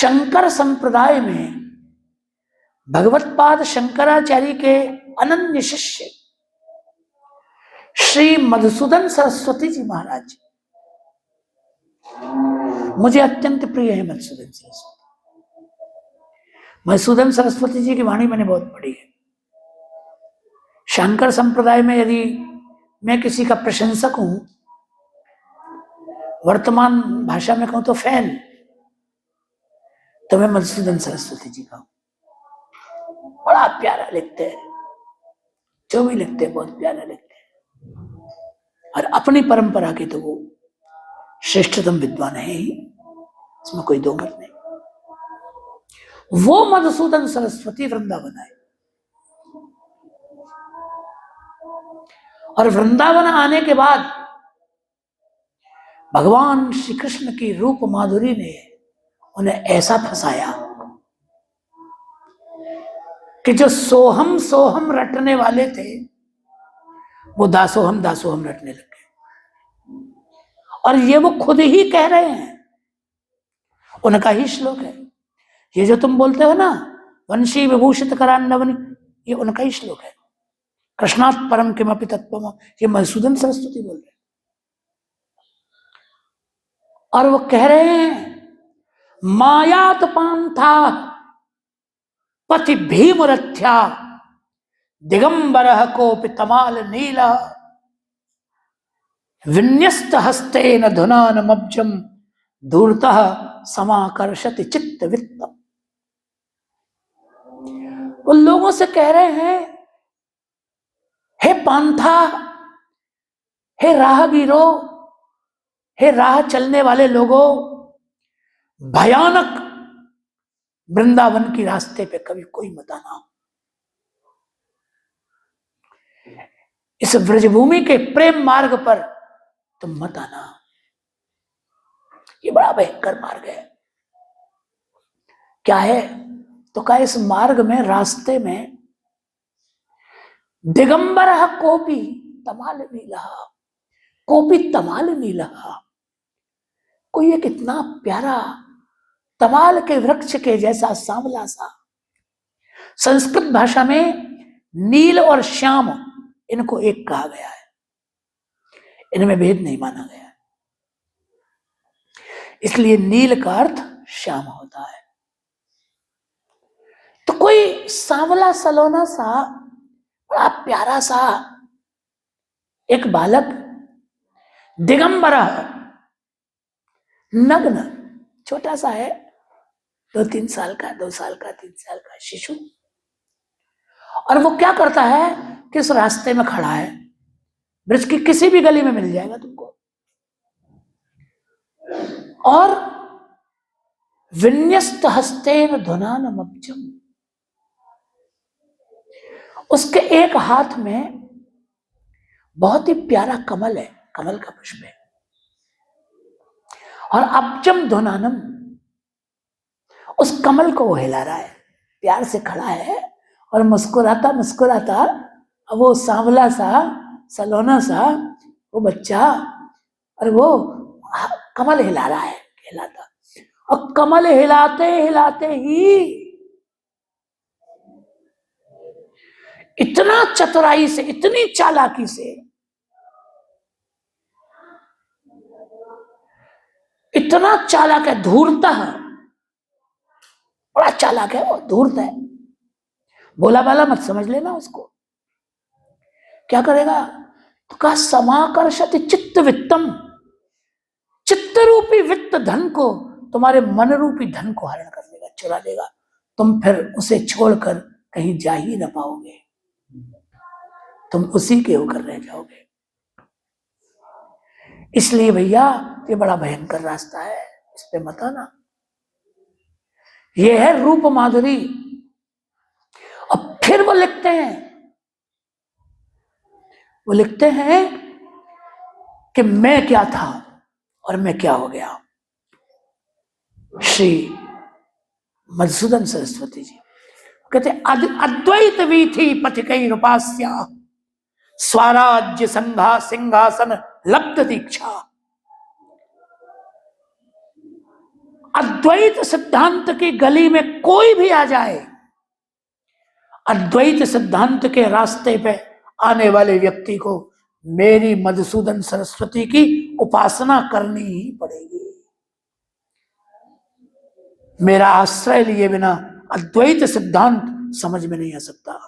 शंकर संप्रदाय में भगवत्पाद शंकराचार्य के अनन्य शिष्य श्री मधुसूदन सरस्वती जी महाराज, मुझे अत्यंत प्रिय है मधुसूदन सरस्वती। मधुसूदन सरस्वती जी की वाणी मैंने बहुत पढ़ी है। शंकर संप्रदाय में यदि मैं किसी का प्रशंसक हूं, वर्तमान भाषा में कहूं तो फैन, तो मैं मधुसूदन सरस्वती जी का हूं। बड़ा प्यारा लिखते हैं, जो भी लिखते हैं बहुत प्यारा लिखते हैं, और अपनी परंपरा के तो वो श्रेष्ठतम विद्वान है ही, इसमें कोई दो मत नहीं। वो मधुसूदन सरस्वती वृंदावन आए, और वृंदावन आने के बाद भगवान श्री कृष्ण की रूप माधुरी ने उन्हें ऐसा फंसाया कि जो सोहम सोहम रटने वाले थे वो दासोहम दासोहम रटने लगे। और ये वो खुद ही कह रहे हैं, उनका ही श्लोक है। ये जो तुम बोलते हो ना, वंशी विभूषित करान्नवनी, ये उनका ही श्लोक है। कृष्णात् परम किमपि तत्त्वम्, ये मधुसूदन सरस्वती बोल रहे हैं। और वो कह रहे हैं मायात पांथा पति भीमुरथ्या दिगंबरः कोपि तमाल नीला विन्यस्त हस्तेन धुनानमब्जम धूर्तः समाकर्षति चित्त वित्तम। वो लोगों से कह रहे हैं, हे पांथा, हे राहगीरों, हे राह चलने वाले लोगों, भयानक वृंदावन की रास्ते पे कभी कोई मत आना। इस ब्रजभूमि के प्रेम मार्ग पर तुम मत आना, ये बड़ा भयंकर मार्ग है। क्या है? तो कहा इस मार्ग में, रास्ते में दिगंबर कोपी तमाल नीला, कोपी तमाल नीला, कोई एक इतना प्यारा तमाल के वृक्ष के जैसा सांवला सा। संस्कृत भाषा में नील और श्याम इनको एक कहा गया है, इनमें भेद नहीं माना गया है, इसलिए नील का अर्थ श्याम होता है। तो कोई सांवला सलोना सा बड़ा प्यारा सा एक बालक, दिगंबर, नग्न, छोटा सा है, 2-3 साल का, 2 साल का, 3 साल का शिशु। और वो क्या करता है कि इस रास्ते में खड़ा है, ब्रज की किसी भी गली में मिल जाएगा तुमको, और विन्यस्त हस्तेन धुनानमब्जम, उसके एक हाथ में बहुत ही प्यारा कमल है, कमल का पुष्प है, और अब्जम धुनानम, उस कमल को वो हिला रहा है, प्यार से खड़ा है और मुस्कुराता मुस्कुराता वो सांवला सा सलोना सा वो बच्चा, और वो कमल हिला रहा है, हिलाता, और कमल हिलाते हिलाते ही इतना चतुराई से, इतनी चालाकी से, इतना चालाक है, धूर्त है, बड़ा चालाक है वो, धूर्त है, बोला बाला मत समझ लेना उसको। क्या करेगा? तो कहा समाकर्षति चित्त वित्तम, चित्त रूपी वित्त धन को, तुम्हारे मन रूपी धन को हरण कर लेगा, चुरा लेगा, तुम फिर उसे छोड़कर कहीं जा ही ना पाओगे, तुम उसी के होकर रह जाओगे। इसलिए भैया ये बड़ा भयंकर रास्ता है, इस पे मत आना। ये है रूप माधुरी। अब फिर वो लिखते हैं कि मैं क्या था और मैं क्या हो गया। श्री मधुसूदन सरस्वती जी कहते अद्वैत वीथी पथिकै रूपास्या स्वराज्य संघा सिंहासन लब्ध दीक्षा। अद्वैत सिद्धांत की गली में कोई भी आ जाए, अद्वैत सिद्धांत के रास्ते पे आने वाले व्यक्ति को मेरी मधुसूदन सरस्वती की उपासना करनी ही पड़ेगी। मेरा आश्रय लिए बिना अद्वैत सिद्धांत समझ में नहीं आ सकता।